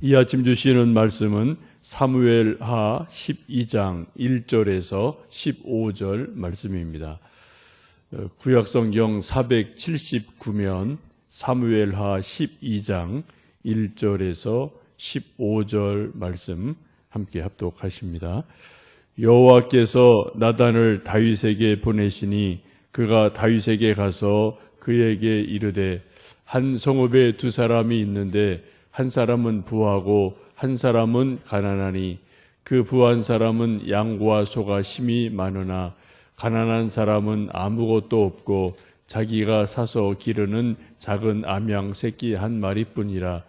이 아침 주시는 말씀은 사무엘하 12장 1절에서 15절 말씀입니다. 구약성경 479면 사무엘하 12장 1절에서 15절 말씀 함께 합독하십니다. 여호와께서 나단을 다윗에게 보내시니 그가 다윗에게 가서 그에게 이르되 한 성읍에 두 사람이 있는데 한 사람은 부하고 한 사람은 가난하니 그 부한 사람은 양과 소가 심히 많으나 가난한 사람은 아무것도 없고 자기가 사서 기르는 작은 암양 새끼 한 마리뿐이라.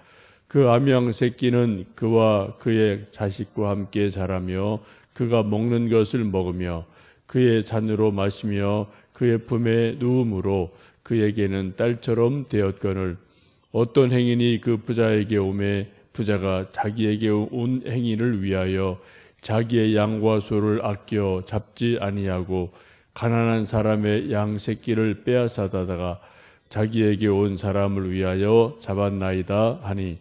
그 암양 새끼는 그와 그의 자식과 함께 자라며 그가 먹는 것을 먹으며 그의 잔으로 마시며 그의 품에 누움으로 그에게는 딸처럼 되었거늘 어떤 행인이 그 부자에게 오매 부자가 자기에게 온 행인을 위하여 자기의 양과 소를 아껴 잡지 아니하고 가난한 사람의 양 새끼를 빼앗아다가 자기에게 온 사람을 위하여 잡았나이다 하니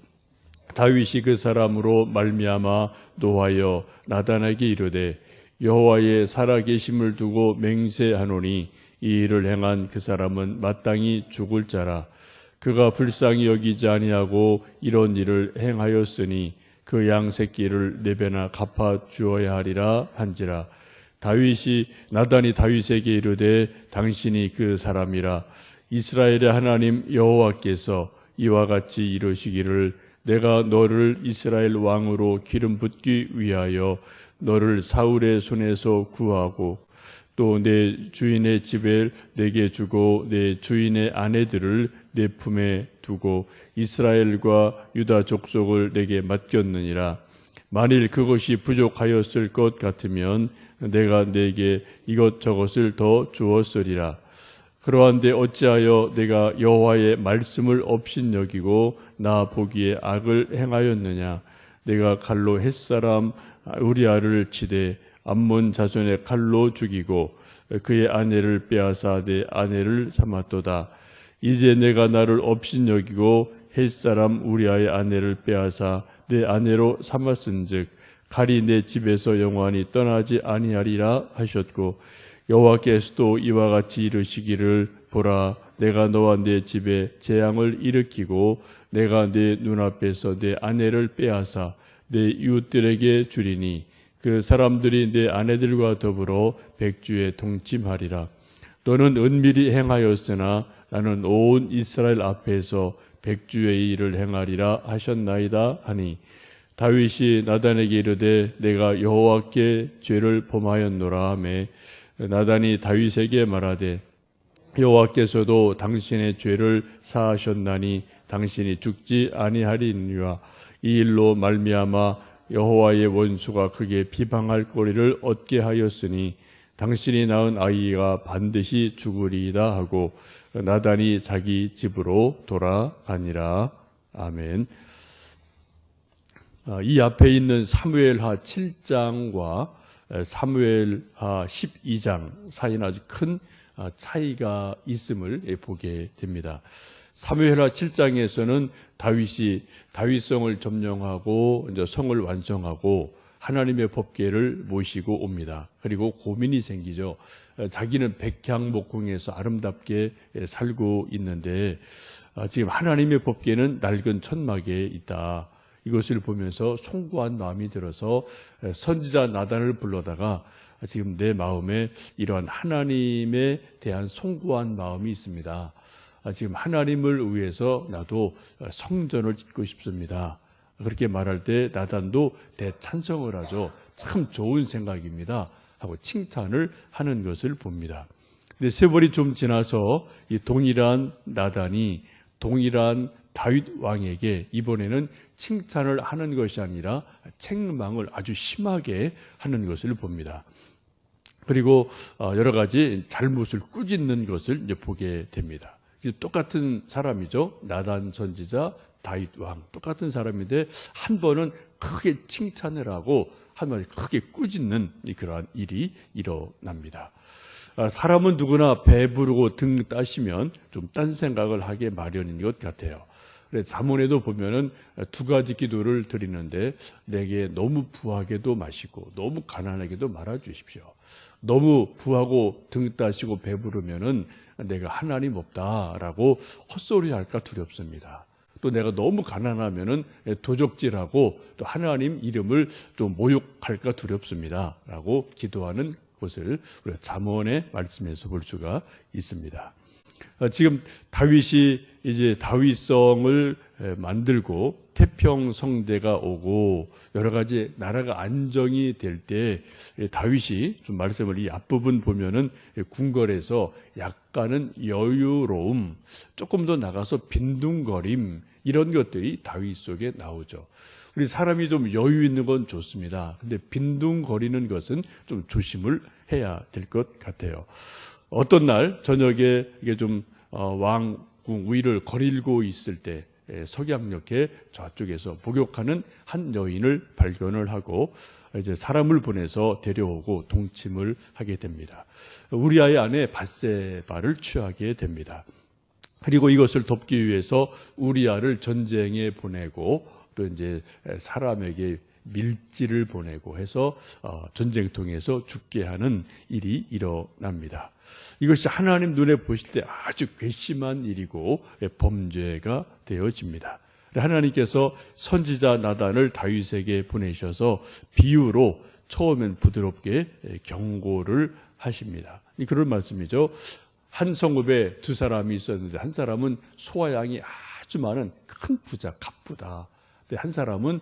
다윗이 그 사람으로 말미암아 노하여 나단에게 이르되 여호와의 살아계심을 두고 맹세하노니 이 일을 행한 그 사람은 마땅히 죽을 자라. 그가 불쌍히 여기지 아니하고 이런 일을 행하였으니 그 양 새끼를 네 배나 갚아 주어야 하리라 한지라. 나단이 다윗에게 이르되 당신이 그 사람이라. 이스라엘의 하나님 여호와께서 이와 같이 이르시기를 내가 너를 이스라엘 왕으로 기름 붓기 위하여 너를 사울의 손에서 구하고 또 내 주인의 집을 내게 주고 내 주인의 아내들을 내 품에 두고 이스라엘과 유다 족속을 내게 맡겼느니라. 만일 그것이 부족하였을 것 같으면 내가 내게 이것저것을 더 주었으리라. 그러한데 어찌하여 내가 여호와의 말씀을 업신여기고 나 보기에 악을 행하였느냐. 내가 칼로 햇사람 우리아를 치되 암몬 자손의 칼로 죽이고 그의 아내를 빼앗아 내 아내를 삼았도다. 이제 내가 나를 업신여기고 햇사람 우리아의 아내를 빼앗아 내 아내로 삼았은즉 칼이 내 집에서 영원히 떠나지 아니하리라 하셨고 여호와께서도 이와 같이 이르시기를 보라 내가 너와 내 집에 재앙을 일으키고 내가 내 눈앞에서 내 아내를 빼앗아 내 이웃들에게 주리니 그 사람들이 내 아내들과 더불어 백주에 동침하리라. 너는 은밀히 행하였으나 나는 온 이스라엘 앞에서 백주의 일을 행하리라 하셨나이다 하니 다윗이 나단에게 이르되 내가 여호와께 죄를 범하였노라 하매 나단이 다윗에게 말하되 여호와께서도 당신의 죄를 사하셨나니 당신이 죽지 아니하리니와 이 일로 말미암아 여호와의 원수가 크게 비방할 거리를 얻게 하였으니 당신이 낳은 아이가 반드시 죽으리이다 하고 나단이 자기 집으로 돌아가니라. 아멘. 이 앞에 있는 사무엘하 7장과 사무엘하 12장 사이는 아주 큰 차이가 있음을 보게 됩니다. 사무엘하 7장에서는 다윗이 다윗성을 점령하고 이제 성을 완성하고 하나님의 법궤를 모시고 옵니다. 그리고 고민이 생기죠. 자기는 백향목궁에서 아름답게 살고 있는데 지금 하나님의 법궤는 낡은 천막에 있다. 이것을 보면서 송구한 마음이 들어서 선지자 나단을 불러다가 지금 내 마음에 이러한 하나님에 대한 송구한 마음이 있습니다. 지금 하나님을 위해서 나도 성전을 짓고 싶습니다. 그렇게 말할 때 나단도 대찬성을 하죠. 참 좋은 생각입니다 하고 칭찬을 하는 것을 봅니다. 근데 세월이 좀 지나서 이 동일한 나단이 동일한 다윗 왕에게 이번에는 칭찬을 하는 것이 아니라 책망을 아주 심하게 하는 것을 봅니다. 그리고 여러 가지 잘못을 꾸짖는 것을 이제 보게 됩니다. 똑같은 사람이죠. 나단 선지자, 다윗 왕 똑같은 사람인데 한 번은 크게 칭찬을 하고 한 번은 크게 꾸짖는 그러한 일이 일어납니다. 사람은 누구나 배부르고 등 따시면 좀 딴 생각을 하게 마련인 것 같아요. 그래, 잠언에도 보면은 두 가지 기도를 드리는데 내게 너무 부하게도 마시고 너무 가난하게도 말아 주십시오. 너무 부하고 등 따시고 배부르면은 내가 하나님 없다라고 헛소리할까 두렵습니다. 또 내가 너무 가난하면은 도적질하고 또 하나님 이름을 또 모욕할까 두렵습니다라고 기도하는 것을 우리가 잠언의 말씀에서 볼 수가 있습니다. 지금 다윗이 이제 다윗성을 만들고 태평성대가 오고 여러 가지 나라가 안정이 될 때 다윗이 좀 말씀을 이 앞부분 보면은 궁궐에서 약간은 여유로움, 조금 더 나가서 빈둥거림 이런 것들이 다윗 속에 나오죠. 우리 사람이 좀 여유 있는 건 좋습니다. 근데 빈둥거리는 것은 좀 조심을 해야 될 것 같아요. 어떤 날 저녁에 이게 좀 왕궁 위를 거닐고 있을 때 석양역에 저쪽에서 목욕하는 한 여인을 발견을 하고 이제 사람을 보내서 데려오고 동침을 하게 됩니다. 우리아의 아내 밧세바를 취하게 됩니다. 그리고 이것을 돕기 위해서 우리아를 전쟁에 보내고 또 이제 사람에게 밀지를 보내고 해서 전쟁통에서 죽게 하는 일이 일어납니다. 이것이 하나님 눈에 보실 때 아주 괘씸한 일이고 범죄가 되어집니다. 하나님께서 선지자 나단을 다윗에게 보내셔서 비유로 처음엔 부드럽게 경고를 하십니다. 그런 말씀이죠. 한 성읍에 두 사람이 있었는데 한 사람은 소와 양이 아주 많은 큰 부자, 갑부다. 한 사람은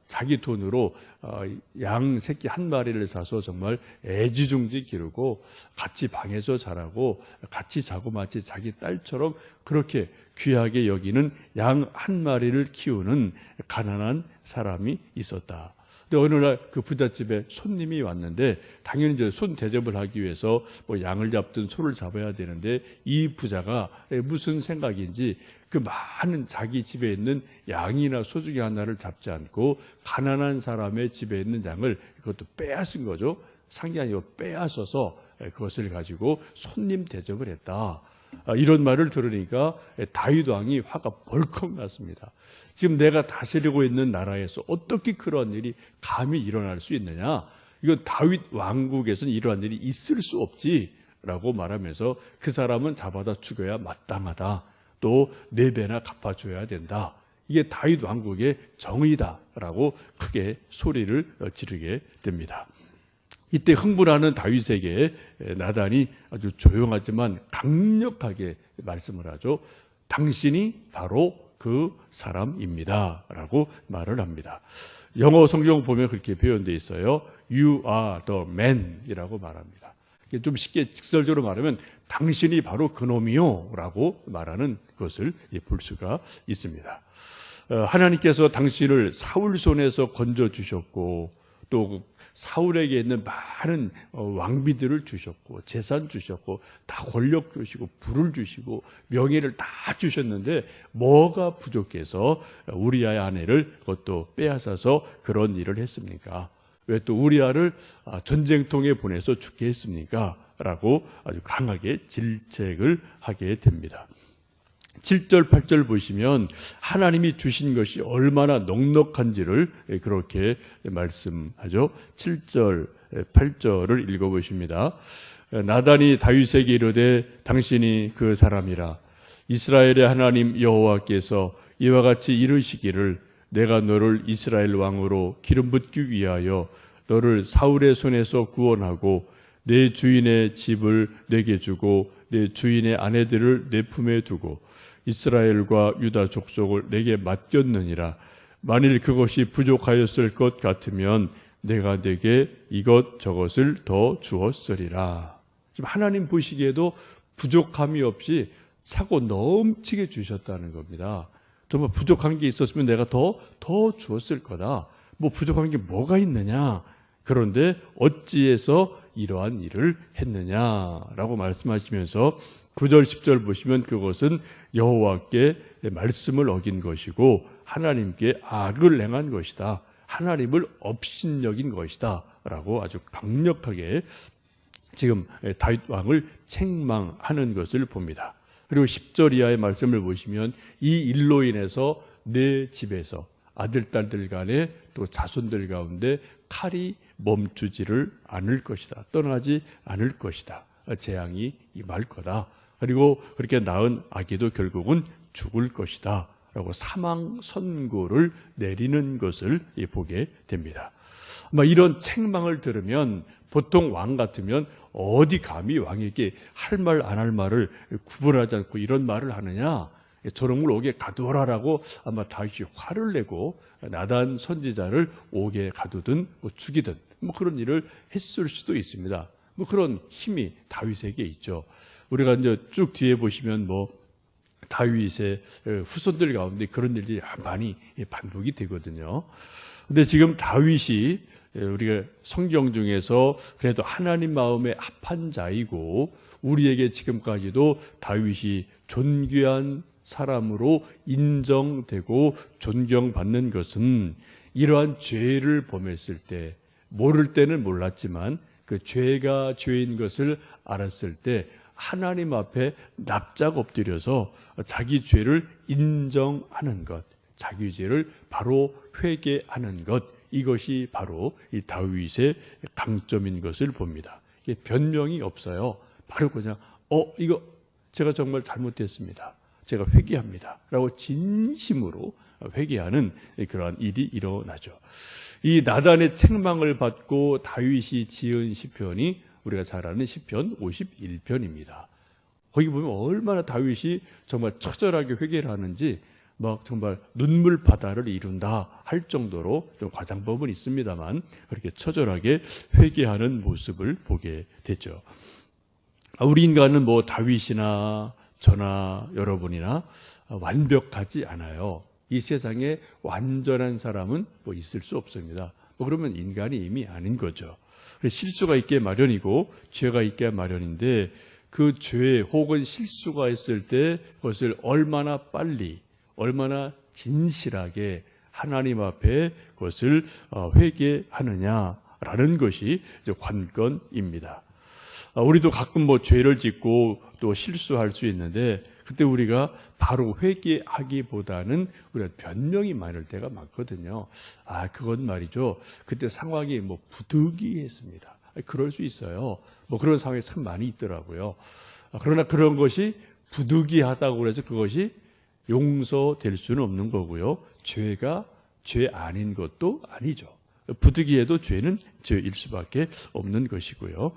자기 돈으로 양 새끼 한 마리를 사서 정말 애지중지 기르고 같이 방에서 자라고 같이 자고 마치 자기 딸처럼 그렇게 귀하게 여기는 양 한 마리를 키우는 가난한 사람이 있었다. 근데 어느 날 그 부잣집에 손님이 왔는데 당연히 이제 손 대접을 하기 위해서 뭐 양을 잡든 소를 잡아야 되는데 이 부자가 무슨 생각인지 그 많은 자기 집에 있는 양이나 소 중에 하나를 잡지 않고 가난한 사람의 집에 있는 양을 그것도 빼앗은 거죠. 상이 아니고 빼앗아서 그것을 가지고 손님 대접을 했다. 이런 말을 들으니까 다윗 왕이 화가 벌컥 났습니다. 지금 내가 다스리고 있는 나라에서 어떻게 그런 일이 감히 일어날 수 있느냐? 이건 다윗 왕국에서는 이러한 일이 있을 수 없지라고 말하면서 그 사람은 잡아다 죽여야 마땅하다. 또 4배나 갚아줘야 된다. 이게 다윗 왕국의 정의다라고 크게 소리를 지르게 됩니다. 이때 흥분하는 다윗에게 나단이 아주 조용하지만 강력하게 말씀을 하죠. 당신이 바로 그 사람입니다 라고 말을 합니다. 영어 성경 보면 그렇게 표현되어 있어요. You are the man 이라고 말합니다. 좀 쉽게 직설적으로 말하면 당신이 바로 그놈이요 라고 말하는 것을 볼 수가 있습니다. 하나님께서 당신을 사울 손에서 건져주셨고 또 사울에게 있는 많은 왕비들을 주셨고 재산 주셨고 다 권력 주시고 부를 주시고 명예를 다 주셨는데 뭐가 부족해서 우리아의 아내를 그것도 빼앗아서 그런 일을 했습니까? 왜 또 우리아를 전쟁통에 보내서 죽게 했습니까? 라고 아주 강하게 질책을 하게 됩니다. 7절, 8절 보시면 하나님이 주신 것이 얼마나 넉넉한지를 그렇게 말씀하죠. 7절, 8절을 읽어보십니다. 나단이 다윗에게 이르되 당신이 그 사람이라. 이스라엘의 하나님 여호와께서 이와 같이 이르시기를 내가 너를 이스라엘 왕으로 기름 붓기 위하여 너를 사울의 손에서 구원하고 내 주인의 집을 내게 주고 내 주인의 아내들을 내 품에 두고 이스라엘과 유다 족속을 내게 맡겼느니라. 만일 그것이 부족하였을 것 같으면 내가 내게 이것 저것을 더 주었으리라. 지금 하나님 보시기에도 부족함이 없이 차고 넘치게 주셨다는 겁니다. 정말 부족한 게 있었으면 내가 더 주었을 거다. 뭐 부족한 게 뭐가 있느냐. 그런데 어찌해서 이러한 일을 했느냐라고 말씀하시면서 9절 10절 보시면 그것은 여호와께 말씀을 어긴 것이고 하나님께 악을 행한 것이다. 하나님을 업신여긴 것이다 라고 아주 강력하게 지금 다윗 왕을 책망하는 것을 봅니다. 그리고 10절 이하의 말씀을 보시면 이 일로 인해서 내 집에서 아들, 딸들 간에 또 자손들 가운데 칼이 멈추지를 않을 것이다. 떠나지 않을 것이다. 재앙이 임할 거다. 그리고 그렇게 낳은 아기도 결국은 죽을 것이다. 라고 사망 선고를 내리는 것을 보게 됩니다. 이런 책망을 들으면 보통 왕 같으면 어디 감히 왕에게 할 말 안 할 말을 구분하지 않고 이런 말을 하느냐, 저놈을 옥에 가두어라라고 아마 다윗이 화를 내고 나단 선지자를 옥에 가두든 죽이든 그런 일을 했을 수도 있습니다. 그런 힘이 다윗에게 있죠. 우리가 이제 쭉 뒤에 보시면 다윗의 후손들 가운데 그런 일이 많이 반복이 되거든요. 근데 지금 다윗이 우리가 성경 중에서 그래도 하나님 마음에 합한 자이고 우리에게 지금까지도 다윗이 존귀한 사람으로 인정되고 존경받는 것은 이러한 죄를 범했을 때, 모를 때는 몰랐지만 그 죄가 죄인 것을 알았을 때 하나님 앞에 납작 엎드려서 자기 죄를 인정하는 것, 자기 죄를 바로 회개하는 것, 이것이 바로 이 다윗의 강점인 것을 봅니다. 이게 변명이 없어요. 바로 그냥 이거 제가 정말 잘못했습니다. 제가 회개합니다. 라고 진심으로 회개하는 그러한 일이 일어나죠. 이 나단의 책망을 받고 다윗이 지은 시편이 우리가 잘 아는 시편 51편입니다. 거기 보면 얼마나 다윗이 정말 처절하게 회개를 하는지 정말 눈물 바다를 이룬다 할 정도로 좀 과장법은 있습니다만 그렇게 처절하게 회개하는 모습을 보게 되죠. 우리 인간은 다윗이나 저나 여러분이나 완벽하지 않아요. 이 세상에 완전한 사람은 있을 수 없습니다. 그러면 인간이 이미 아닌 거죠. 실수가 있게 마련이고 죄가 있게 마련인데 그 죄 혹은 실수가 있을 때 그것을 얼마나 빨리 얼마나 진실하게 하나님 앞에 그것을 회개하느냐라는 것이 관건입니다. 우리도 가끔 죄를 짓고 또 실수할 수 있는데 그때 우리가 바로 회개하기보다는 우리가 변명이 많을 때가 많거든요. 그건 말이죠. 그때 상황이 부득이했습니다. 그럴 수 있어요. 그런 상황이 참 많이 있더라고요. 그러나 그런 것이 부득이하다고 해서 그것이 용서될 수는 없는 거고요. 죄가 죄 아닌 것도 아니죠. 부득이해도 죄는 죄일 수밖에 없는 것이고요.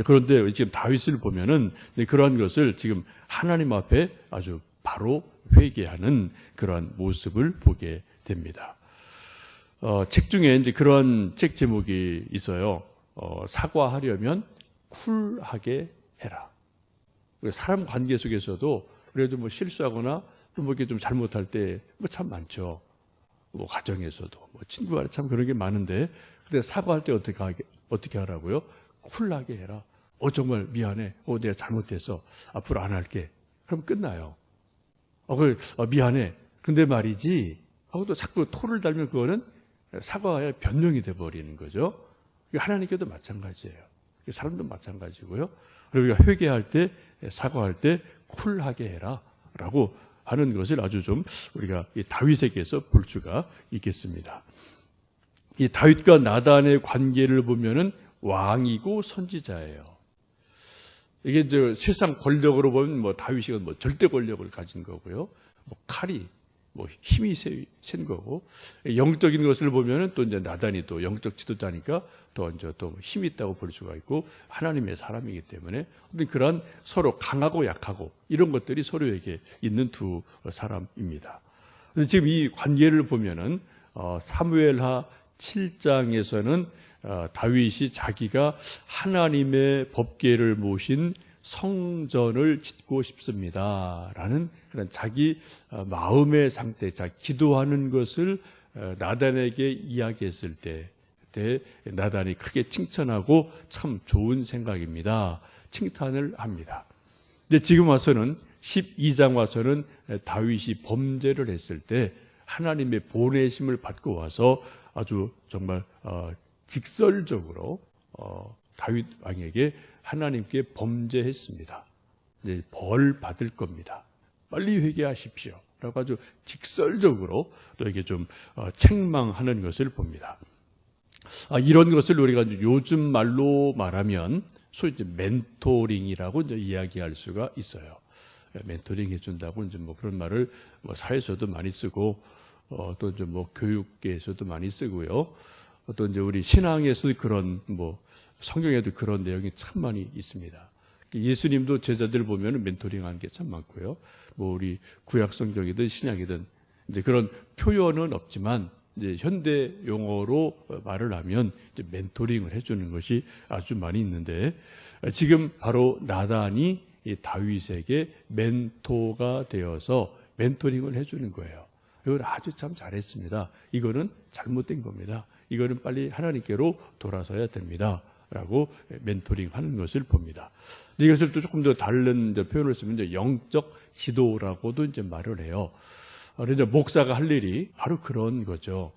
그런데 지금 다윗을 보면은 그러한 것을 지금 하나님 앞에 아주 바로 회개하는 그러한 모습을 보게 됩니다. 책 중에 이제 그러한 책 제목이 있어요. 사과하려면 쿨하게 해라. 사람 관계 속에서도 그래도 실수하거나 또 이렇게 좀 잘못할 때 참 많죠. 가정에서도 친구가 참 그런 게 많은데 근데 사과할 때 어떻게 하라고요? 쿨하게 해라. 정말 미안해. 내가 잘못해서 앞으로 안 할게. 그럼 끝나요. 미안해. 근데 말이지. 하고 또 자꾸 토를 달면 그거는 사과의 변명이 돼버리는 거죠. 하나님께도 마찬가지예요. 사람도 마찬가지고요. 그리고 우리가 회개할 때, 사과할 때 쿨하게 해라. 라고 하는 것을 아주 좀 우리가 이 다윗에게서 볼 수가 있겠습니다. 이 다윗과 나단의 관계를 보면은 왕이고 선지자예요. 이게 이제 세상 권력으로 보면 다윗이 절대 권력을 가진 거고요. 칼이 힘이 센 거고 영적인 것을 보면은 또 이제 나단이 또 영적 지도자니까 더 이제 또 힘이 있다고 볼 수가 있고 하나님의 사람이기 때문에 그런 서로 강하고 약하고 이런 것들이 서로에게 있는 두 사람입니다. 지금 이 관계를 보면은 사무엘하 7장에서는 다윗이 자기가 하나님의 법궤를 모신 성전을 짓고 싶습니다라는 그런 자기 마음의 상태, 기도하는 것을 나단에게 이야기했을 때 나단이 크게 칭찬하고 참 좋은 생각입니다. 칭찬을 합니다. 근데 지금 와서는 12장 와서는 다윗이 범죄를 했을 때 하나님의 보내심을 받고 와서 아주 정말 직설적으로 다윗 왕에게 하나님께 범죄했습니다. 이제 벌 받을 겁니다. 빨리 회개하십시오. 라고 아주 직설적으로 또 이게 좀 책망하는 것을 봅니다. 이런 것을 우리가 요즘 말로 말하면 소위 이제 멘토링이라고 이제 이야기할 수가 있어요. 멘토링 해준다고 이제 뭐 그런 말을 뭐 사회에서도 많이 쓰고 또 이제 뭐 교육계에서도 많이 쓰고요. 또 이제 우리 신앙에서 그런 뭐 성경에도 그런 내용이 참 많이 있습니다. 예수님도 제자들 보면은 멘토링하는 게 참 많고요. 뭐 우리 구약 성경이든 신약이든 이제 그런 표현은 없지만 이제 현대 용어로 말을 하면 이제 멘토링을 해주는 것이 아주 많이 있는데 지금 바로 나단이 이 다윗에게 멘토가 되어서 멘토링을 해주는 거예요. 이걸 아주 참 잘했습니다. 이거는 잘못된 겁니다. 이거는 빨리 하나님께로 돌아서야 됩니다. 라고 멘토링 하는 것을 봅니다. 이것을 또 조금 더 다른 표현을 쓰면 이제 영적 지도라고도 이제 말을 해요. 그래서 목사가 할 일이 바로 그런 거죠.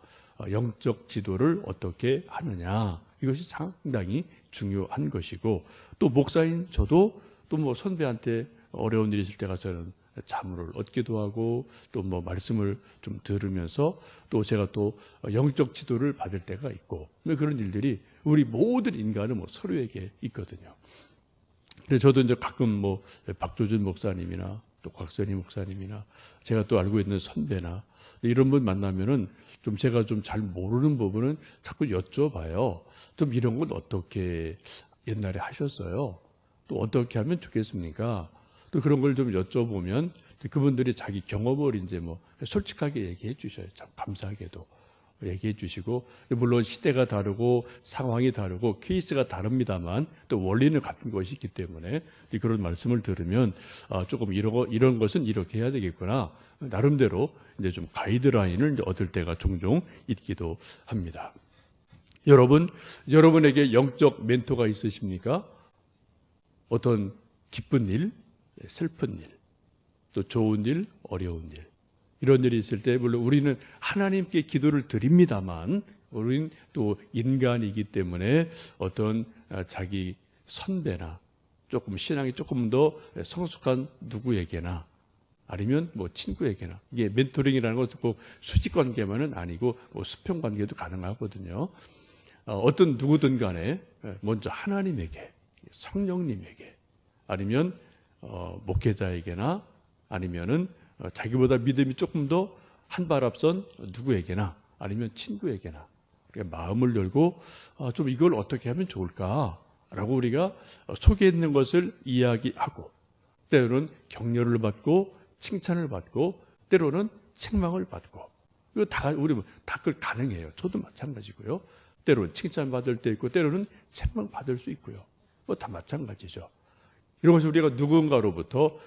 영적 지도를 어떻게 하느냐. 이것이 상당히 중요한 것이고 또 목사인 저도 또 뭐 선배한테 어려운 일이 있을 때 가서는 자문을 얻기도 하고 또 뭐 말씀을 좀 들으면서 또 제가 또 영적 지도를 받을 때가 있고 그런 일들이 우리 모든 인간은 뭐 서로에게 있거든요. 그래서 저도 이제 가끔 뭐 박조준 목사님이나 또 곽선희 목사님이나 제가 또 알고 있는 선배나 이런 분 만나면은 좀 제가 좀 잘 모르는 부분은 자꾸 여쭤봐요. 좀 이런 건 어떻게 옛날에 하셨어요? 또 어떻게 하면 좋겠습니까? 또 그런 걸 좀 여쭤보면 그분들이 자기 경험을 이제 뭐 솔직하게 얘기해 주셔요. 참 감사하게도 얘기해 주시고 물론 시대가 다르고 상황이 다르고 케이스가 다릅니다만 또 원리는 같은 것이 있기 때문에 그런 말씀을 들으면 조금 이런 것은 이렇게 해야 되겠구나 나름대로 이제 좀 가이드라인을 이제 얻을 때가 종종 있기도 합니다. 여러분에게 영적 멘토가 있으십니까? 어떤 기쁜 일, 슬픈 일, 또 좋은 일, 어려운 일 이런 일이 있을 때 물론 우리는 하나님께 기도를 드립니다만 우리는 또 인간이기 때문에 어떤 자기 선배나 조금 신앙이 조금 더 성숙한 누구에게나 아니면 뭐 친구에게나 이게 멘토링이라는 것은 꼭 수직 관계만은 아니고 뭐 수평 관계도 가능하거든요. 어떤 누구든 간에 먼저 하나님에게 성령님에게 아니면 목회자에게나 아니면은 자기보다 믿음이 조금 더 한 발 앞선 누구에게나 아니면 친구에게나 우리가 마음을 열고 좀 이걸 어떻게 하면 좋을까라고 우리가 속에 있는 것을 이야기하고 때로는 격려를 받고 칭찬을 받고 때로는 책망을 받고 이거 다 우리 다 그걸 가능해요. 저도 마찬가지고요. 때로는 칭찬 받을 때 있고 때로는 책망 받을 수 있고요. 뭐 다 마찬가지죠. 이런 것을 우리가 누군가로부터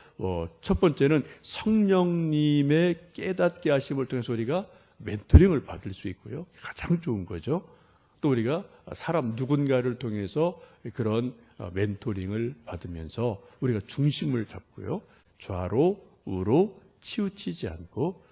첫 번째는 성령님의 깨닫게 하심을 통해서 우리가 멘토링을 받을 수 있고요. 가장 좋은 거죠. 또 우리가 사람 누군가를 통해서 그런 멘토링을 받으면서 우리가 중심을 잡고요. 좌로 우로 치우치지 않고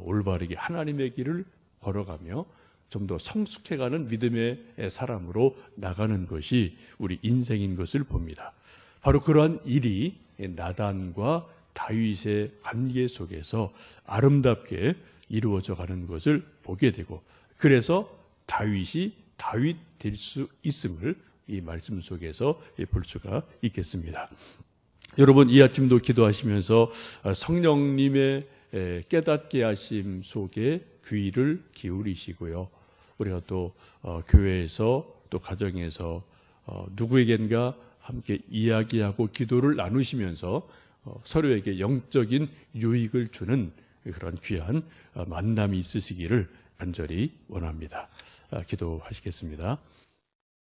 올바르게 하나님의 길을 걸어가며 좀 더 성숙해가는 믿음의 사람으로 나가는 것이 우리 인생인 것을 봅니다. 바로 그러한 일이 나단과 다윗의 관계 속에서 아름답게 이루어져 가는 것을 보게 되고 그래서 다윗이 다윗 될 수 있음을 이 말씀 속에서 볼 수가 있겠습니다. 여러분 이 아침도 기도하시면서 성령님의 깨닫게 하심 속에 귀를 기울이시고요. 우리가 또 교회에서 또 가정에서 누구에겐가 함께 이야기하고 기도를 나누시면서 서로에게 영적인 유익을 주는 그런 귀한 만남이 있으시기를 간절히 원합니다. 기도하시겠습니다.